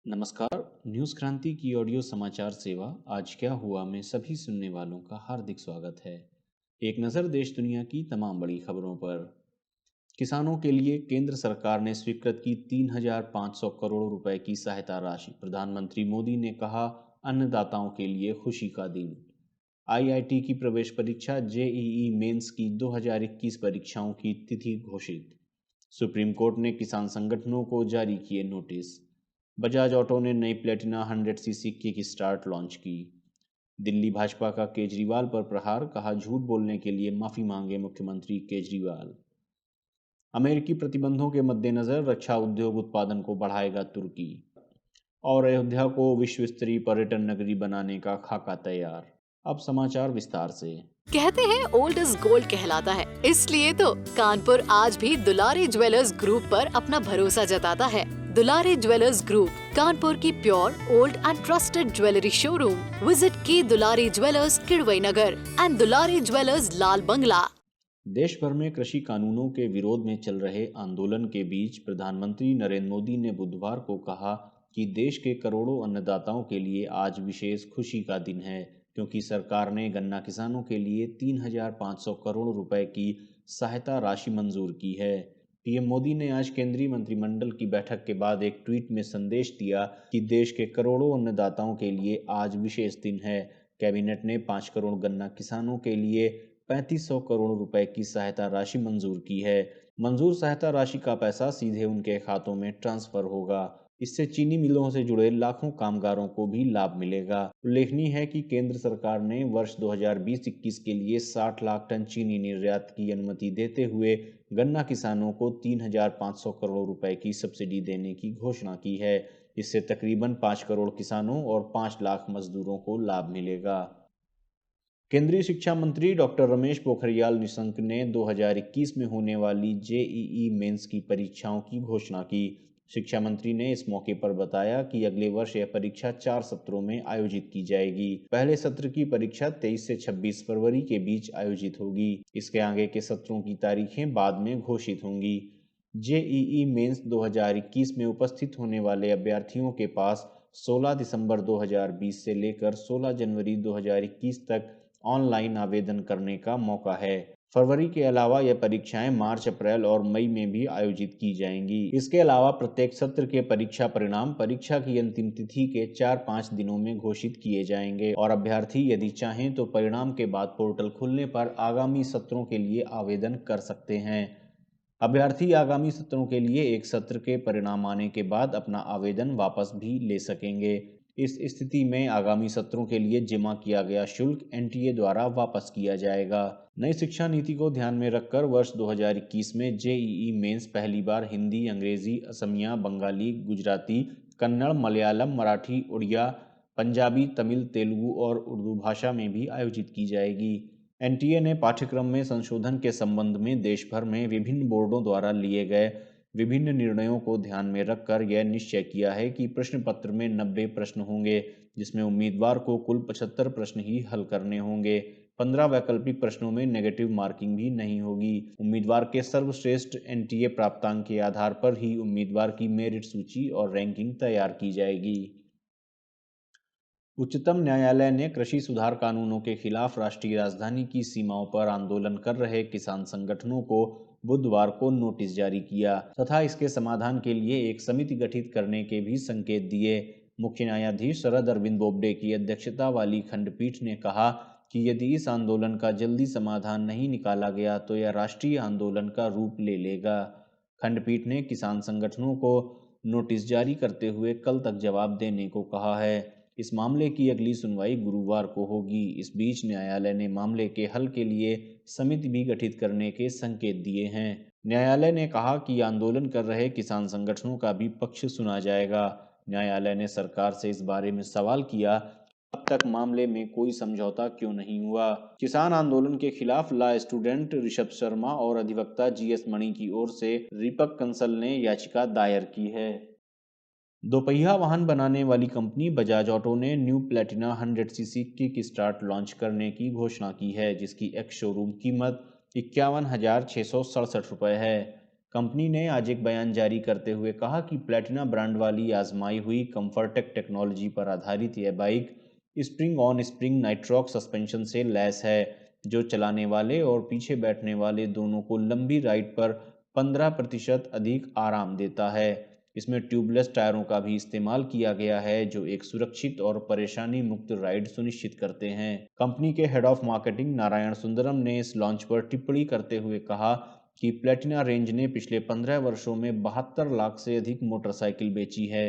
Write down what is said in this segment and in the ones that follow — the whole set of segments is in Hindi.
नमस्कार। न्यूज़ क्रांति की ऑडियो समाचार सेवा आज क्या हुआ में सभी सुनने वालों का हार्दिक स्वागत है। एक नज़र देश दुनिया की तमाम बड़ी खबरों पर। किसानों के लिए केंद्र सरकार ने स्वीकृत की 3,500 करोड़ रुपए की सहायता राशि। प्रधानमंत्री मोदी ने कहा, अन्नदाताओं के लिए खुशी का दिन। आईआईटी की प्रवेश परीक्षा जेईई मेंस की 2021 परीक्षाओं की तिथि घोषित। सुप्रीम कोर्ट ने किसान संगठनों को जारी किए नोटिस। बजाज ऑटो ने नई प्लेटिना 100 सीसी की स्टार्ट लॉन्च की। दिल्ली भाजपा का केजरीवाल पर प्रहार, कहा झूठ बोलने के लिए माफी मांगे मुख्यमंत्री केजरीवाल। अमेरिकी प्रतिबंधों के मद्देनजर रक्षा उद्योग उत्पादन को बढ़ाएगा तुर्की। और अयोध्या को विश्व स्तरीय पर्यटन नगरी बनाने का खाका तैयार। अब समाचार विस्तार से। कहते हैं ओल्ड इज गोल्ड कहलाता है, इसलिए तो कानपुर आज भी दुलारी ज्वेलर्स ग्रुप पर अपना भरोसा जताता है। दुलारी ज्वेलर्स ग्रुप, कानपुर की pure old and trusted jewellery showroom. Visit की Dulari jewellers Kidwai Nagar and Dulari jewellers Lal Bangla. देश भर में कृषि कानूनों के विरोध में चल रहे आंदोलन के बीच प्रधानमंत्री नरेंद्र मोदी ने बुधवार को कहा कि देश के करोड़ों अन्नदाताओं के लिए आज विशेष खुशी का दिन है, क्योंकि सरकार ने गन्ना किसानों के लिए 3,500 करोड़ रुपए की सहायता राशि मंजूर की है। पीएम मोदी ने आज केंद्रीय मंत्रिमंडल की बैठक के बाद एक ट्वीट में संदेश दिया कि देश के करोड़ों अन्नदाताओं के लिए आज विशेष दिन है। कैबिनेट ने 5 करोड़ गन्ना किसानों के लिए 3,500 करोड़ रुपए की सहायता राशि मंजूर की है। मंजूर सहायता राशि का पैसा सीधे उनके खातों में ट्रांसफर होगा। इससे चीनी मिलों से जुड़े लाखों कामगारों को भी लाभ मिलेगा। उल्लेखनीय है कि केंद्र सरकार ने वर्ष 2020-21 के लिए 60 लाख टन चीनी निर्यात की अनुमति देते हुए गन्ना किसानों को 3,500 करोड़ रुपए की सब्सिडी देने की घोषणा की है। इससे तकरीबन 5 करोड़ किसानों और 5 लाख मजदूरों को लाभ मिलेगा। केंद्रीय शिक्षा मंत्री डॉक्टर रमेश पोखरियाल निशंक ने 2021 में होने वाली जेईई मेंस की परीक्षाओं की घोषणा की। शिक्षा मंत्री ने इस मौके पर बताया कि अगले वर्ष यह परीक्षा 4 सत्रों में आयोजित की जाएगी। पहले सत्र की परीक्षा 23 से 26 फरवरी के बीच आयोजित होगी। इसके आगे के सत्रों की तारीखें बाद में घोषित होंगी। जेईई मेंस 2021 में उपस्थित होने वाले अभ्यर्थियों के पास 16 दिसंबर 2020 से लेकर 16 जनवरी 2021 तक ऑनलाइन आवेदन करने का मौका है। फरवरी के अलावा यह परीक्षाएं मार्च, अप्रैल और मई में भी आयोजित की जाएंगी। इसके अलावा प्रत्येक सत्र के परीक्षा परिणाम परीक्षा की अंतिम तिथि के 4-5 दिनों में घोषित किए जाएंगे और अभ्यर्थी यदि चाहें तो परिणाम के बाद पोर्टल खुलने पर आगामी सत्रों के लिए आवेदन कर सकते हैं। अभ्यर्थी आगामी सत्रों के लिए एक सत्र के परिणाम आने के बाद अपना आवेदन वापस भी ले सकेंगे। इस स्थिति में आगामी सत्रों के लिए जमा किया गया शुल्क एनटीए द्वारा वापस किया जाएगा। नई शिक्षा नीति को ध्यान में रखकर वर्ष 2021 में जेईई मेंस पहली बार हिंदी, अंग्रेजी, असमिया, बंगाली, गुजराती, कन्नड़, मलयालम, मराठी, उड़िया, पंजाबी, तमिल, तेलुगु और उर्दू भाषा में भी आयोजित की जाएगी। एनटीए ने पाठ्यक्रम में संशोधन के संबंध में देश भर में विभिन्न बोर्डों द्वारा लिए गए विभिन्न निर्णयों को ध्यान में रखकर यह निश्चय किया है कि प्रश्न पत्र में 90 प्रश्न होंगे, जिसमें उम्मीदवार को कुल 75 प्रश्न ही हल करने होंगे। 15 वैकल्पिक प्रश्नों में नेगेटिव मार्किंग भी नहीं होगी। उम्मीदवार के सर्वश्रेष्ठ एनटीए प्राप्तांक के आधार पर ही उम्मीदवार की मेरिट सूची और रैंकिंग तैयार की जाएगी। उच्चतम न्यायालय ने कृषि सुधार कानूनों के खिलाफ राष्ट्रीय राजधानी की सीमाओं पर आंदोलन कर रहे किसान संगठनों को बुधवार को नोटिस जारी किया तथा इसके समाधान के लिए एक समिति गठित करने के भी संकेत दिए। मुख्य न्यायाधीश शरद अरविंद बोबडे की अध्यक्षता वाली खंडपीठ ने कहा कि यदि इस आंदोलन का जल्दी समाधान नहीं निकाला गया तो यह राष्ट्रीय आंदोलन का रूप ले लेगा। खंडपीठ ने किसान संगठनों को नोटिस जारी करते हुए कल तक जवाब देने को कहा है। इस मामले की अगली सुनवाई गुरुवार को होगी। इस बीच न्यायालय ने मामले के हल के लिए समिति भी गठित करने के संकेत दिए हैं। न्यायालय ने कहा कि आंदोलन कर रहे किसान संगठनों का भी पक्ष सुना जाएगा। न्यायालय ने सरकार से इस बारे में सवाल किया, अब तक मामले में कोई समझौता क्यों नहीं हुआ। किसान आंदोलन के खिलाफ लॉ स्टूडेंट ऋषभ शर्मा और अधिवक्ता जीएस मणि की ओर से दीपक कंसल ने याचिका दायर की है। दोपहिया वाहन बनाने वाली कंपनी बजाज ऑटो ने न्यू प्लेटिना 100 सीसी की स्टार्ट लॉन्च करने की घोषणा की है, जिसकी एक्स शोरूम कीमत 51,667 रुपये है। कंपनी ने आज एक बयान जारी करते हुए कहा कि प्लेटिना ब्रांड वाली आजमाई हुई कंफर्टेक टेक्नोलॉजी पर आधारित यह bike spring on spring nitrox suspension से लैस है, जो चलाने वाले और पीछे बैठने वाले दोनों को लंबी राइड पर 15% अधिक आराम देता है। इसमें ट्यूबलेस टायरों का भी इस्तेमाल किया गया है, जो एक सुरक्षित और परेशानी मुक्त राइड सुनिश्चित करते हैं। कंपनी के head of marketing Narayan Sundaram ने इस लॉन्च पर टिप्पणी करते हुए कहा कि प्लेटिना रेंज ने पिछले 15 वर्षों में 72 लाख से अधिक मोटरसाइकिल बेची है।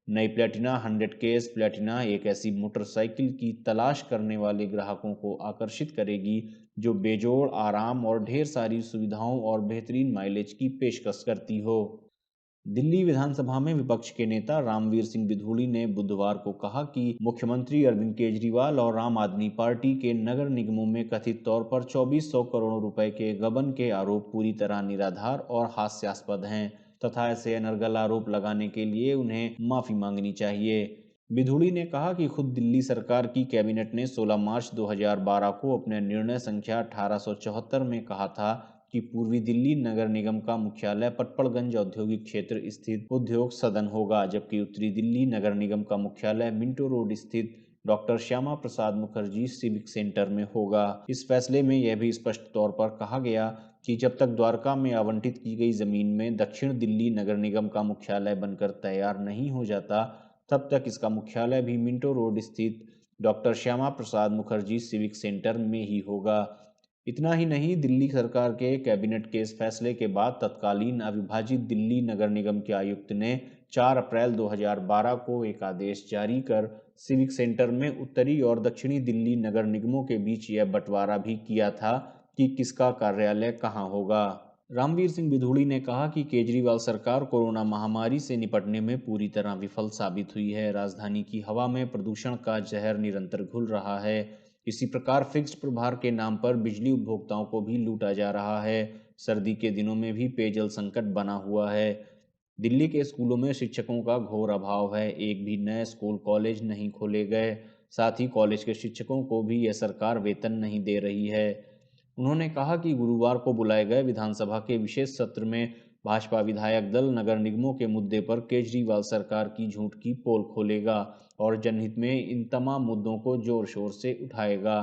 नई प्लेटिना 100 केस प्लेटिना एक ऐसी मोटरसाइकिल की तलाश करने वाले ग्राहकों को आकर्षित करेगी जो बेजोड़ आराम और ढेर सारी सुविधाओं और बेहतरीन माइलेज की पेशकश करती हो। दिल्ली विधानसभा में विपक्ष के नेता रामवीर सिंह बिधूड़ी ने बुधवार को कहा कि मुख्यमंत्री अरविंद केजरीवाल और आम आदमी पार्टी के नगर निगमों में कथित तौर पर 2400 करोड़ रुपए के गबन के आरोप पूरी तरह निराधार और हास्यास्पद हैं तथा ऐसे अनर्गल आरोप लगाने के लिए उन्हें माफी मांगनी चाहिए। बिधूड़ी ने कहा कि खुद दिल्ली सरकार की कैबिनेट ने 16 मार्च 2012 को अपने निर्णय संख्या 1874 में कहा था कि पूर्वी दिल्ली नगर निगम का मुख्यालय पटपड़गंज औद्योगिक क्षेत्र स्थित उद्योग सदन होगा, जबकि उत्तरी दिल्ली नगर निगम का मुख्यालय मिंटो रोड स्थित doctor Shyama Prasad Mukherjee civic centre में होगा। इस फैसले में यह भी स्पष्ट तौर पर कहा गया कि जब तक द्वारका में आवंटित की गई जमीन में दक्षिण दिल्ली नगर निगम का मुख्यालय बनकर तैयार नहीं हो जाता, तब तक इसका मुख्यालय भी मिंटो रोड स्थित doctor Shyama Prasad Mukherjee civic centre में ही होगा। इतना ही नहीं, दिल्ली सरकार के कैबिनेट के इस फैसले के बाद तत्कालीन अविभाजित दिल्ली नगर निगम के आयुक्त ने 4 अप्रैल 2012 को एक आदेश जारी कर सिविक सेंटर में उत्तरी और दक्षिणी दिल्ली नगर निगमों के बीच यह बंटवारा भी किया था कि किसका कार्यालय कहां होगा। रामवीर सिंह बिधूड़ी ने कहा कि केजरीवाल सरकार कोरोना महामारी से निपटने में पूरी तरह विफल साबित हुई है। राजधानी की हवा में प्रदूषण का जहर निरंतर घुल रहा है। इसी प्रकार फिक्स्ड प्रभार के नाम पर बिजली उपभोक्ताओं को भी लूटा जा रहा है। सर्दी के दिनों में भी पेयजल संकट बना हुआ है। दिल्ली के स्कूलों में शिक्षकों का घोर अभाव है। एक भी नए स्कूल कॉलेज नहीं खोले गए। साथ ही कॉलेज के शिक्षकों को भी यह सरकार वेतन नहीं दे रही है। उन्होंने कहा कि गुरुवार को बुलाए गए विधानसभा के विशेष सत्र में भाजपा विधायक दल नगर निगमों के मुद्दे पर केजरीवाल सरकार की झूठ की पोल खोलेगा और जनहित में इन तमाम मुद्दों को जोर शोर से उठाएगा।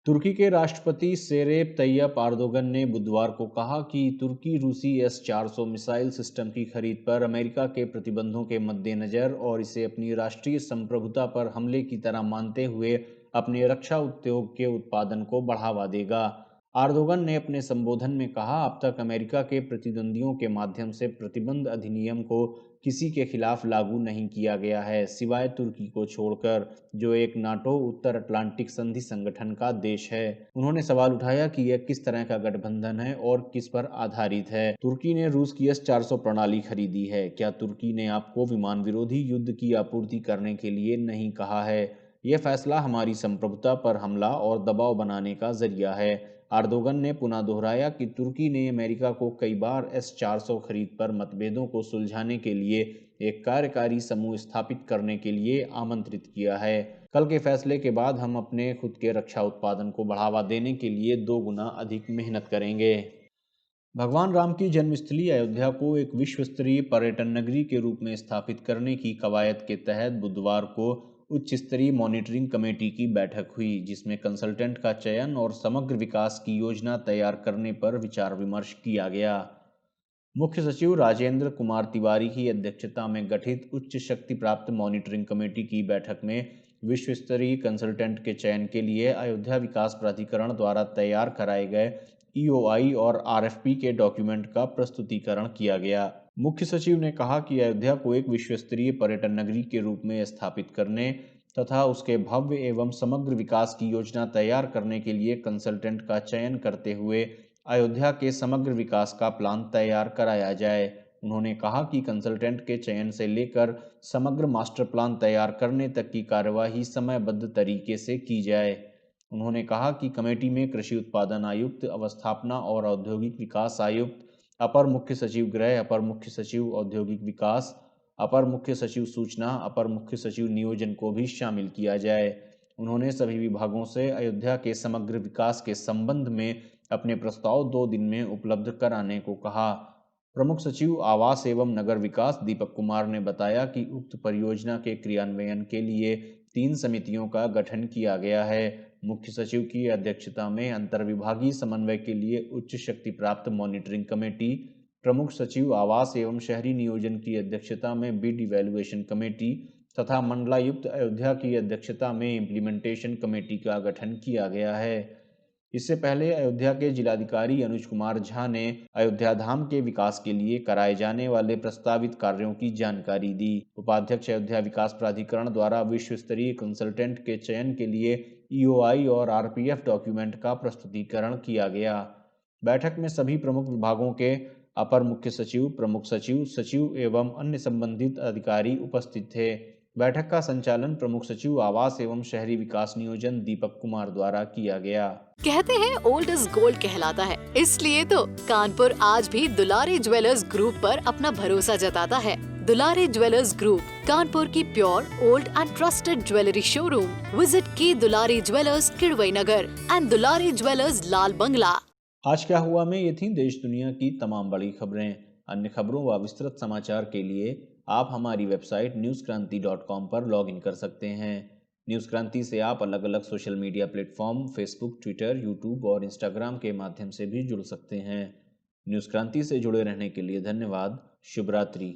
तुर्की के राष्ट्रपति सेरेप तैयप एर्दोगन ने बुधवार को कहा कि तुर्की रूसी S-400 मिसाइल सिस्टम की खरीद पर अमेरिका के प्रतिबंधों के मद्देनजर और इसे अपनी राष्ट्रीय संप्रभुता पर हमले की तरह मानते हुए अपने रक्षा उद्योग के उत्पादन को बढ़ावा देगा। एर्दोगन ने अपने संबोधन में कहा, अब तक अमेरिका के प्रतिद्वंदियों के माध्यम से प्रतिबंध अधिनियम को किसी के खिलाफ लागू नहीं किया गया है, सिवाय तुर्की को छोड़कर, जो एक नाटो उत्तर अटलांटिक संधि संगठन का देश है। उन्होंने सवाल उठाया कि यह किस तरह का गठबंधन है और किस पर आधारित है। तुर्की ने रूस की S-400 प्रणाली खरीदी है। क्या तुर्की ने आपको विमान विरोधी युद्ध की आपूर्ति करने के लिए नहीं कहा है? यह फैसला हमारी संप्रभुता पर हमला और दबाव बनाने का जरिया है। एर्दोगन ने पुनः दोहराया कि तुर्की ने अमेरिका को कई बार S-400 खरीद पर मतभेदों को सुलझाने के लिए एक कार्यकारी समूह स्थापित करने के लिए आमंत्रित किया है। कल के फैसले के बाद हम अपने खुद के रक्षा उत्पादन को बढ़ावा देने के लिए 2 गुना अधिक मेहनत करेंगे। भगवान राम की जन्मस्थली अयोध्या को एक विश्व स्तरीय पर्यटन नगरी के रूप में स्थापित करने की कवायद के तहत बुधवार को उच्च स्तरीय मॉनिटरिंग कमेटी की बैठक हुई, जिसमें कंसल्टेंट का चयन और समग्र विकास की योजना तैयार करने पर विचार विमर्श किया गया। मुख्य सचिव राजेंद्र कुमार तिवारी की अध्यक्षता में गठित उच्च शक्ति प्राप्त मॉनिटरिंग कमेटी की बैठक में विश्व स्तरीय कंसल्टेंट के चयन के लिए अयोध्या विकास प्राधिकरण द्वारा तैयार कराए गए EOI और RFP के डॉक्यूमेंट का प्रस्तुतिकरण किया गया। मुख्य सचिव ने कहा कि अयोध्या को एक विश्व स्तरीय पर्यटन नगरी के रूप में स्थापित करने तथा उसके भव्य एवं समग्र विकास की योजना तैयार करने के लिए कंसल्टेंट का चयन करते हुए अयोध्या के समग्र विकास का प्लान तैयार कराया जाए। उन्होंने कहा कि कंसल्टेंट के चयन से लेकर समग्र मास्टर प्लान तैयार करने तक की कार्यवाही समयबद्ध तरीके से की जाए। उन्होंने कहा कि कमेटी में कृषि उत्पादन आयुक्त, अवस्थापना और औद्योगिक विकास आयुक्त, अपर मुख्य सचिव गृह, अपर मुख्य सचिव औद्योगिक विकास, अपर मुख्य सचिव सूचना, अपर मुख्य सचिव नियोजन को भी शामिल किया जाए। उन्होंने सभी विभागों से अयोध्या के समग्र विकास के संबंध में अपने प्रस्ताव 2 दिन में उपलब्ध कराने को कहा। प्रमुख सचिव आवास एवं नगर विकास दीपक कुमार ने बताया कि उक्त परियोजना के क्रियान्वयन के लिए 3 समितियों का गठन किया गया है। मुख्य सचिव की अध्यक्षता में अंतर्विभागीय समन्वय के लिए उच्च शक्ति प्राप्त मॉनिटरिंग कमेटी, प्रमुख सचिव आवास एवं शहरी नियोजन की अध्यक्षता में बिड इवैल्यूएशन कमेटी तथा मंडलायुक्त अयोध्या की अध्यक्षता में इम्प्लीमेंटेशन कमेटी का गठन किया गया है। इससे पहले अयोध्या के जिलाधिकारी अनुज कुमार झा ने अयोध्या धाम के विकास के लिए कराए जाने वाले प्रस्तावित कार्यों की जानकारी दी। उपाध्यक्ष अयोध्या विकास प्राधिकरण द्वारा विश्व स्तरीय कंसल्टेंट के चयन के लिए ईओआई और आरपीएफ डॉक्यूमेंट का प्रस्तुतिकरण किया गया। बैठक में सभी प्रमुख विभागों के अपर मुख्य सचिव, प्रमुख सचिव, सचिव एवं अन्य संबंधित अधिकारी उपस्थित थे। बैठक का संचालन प्रमुख सचिव आवास एवं शहरी विकास नियोजन दीपक कुमार द्वारा किया गया। कहते हैं ओल्ड इज गोल्ड कहलाता है, इसलिए तो कानपुर आज भी दुलारी ज्वेलर्स ग्रुप पर अपना भरोसा जताता है। दुलारी ज्वेलर्स ग्रुप, कानपुर की pure, old and trusted jewellery showroom. Visit की Dulari jewellers Kidwai Nagar and Dulari jewellers Lal Bangla. आज क्या हुआ में ये थी देश दुनिया की तमाम बड़ी खबरें। अन्य खबरों व विस्तृत समाचार के लिए आप हमारी वेबसाइट newskranti.com पर लॉग इन कर सकते हैं। न्यूज़ क्रांति से आप अलग अलग social media platform Facebook, Twitter, YouTube और इंस्टाग्राम के माध्यम से भी जुड़ सकते हैं। न्यूज़ क्रांति से जुड़े रहने के लिए धन्यवाद। शुभ रात्रि।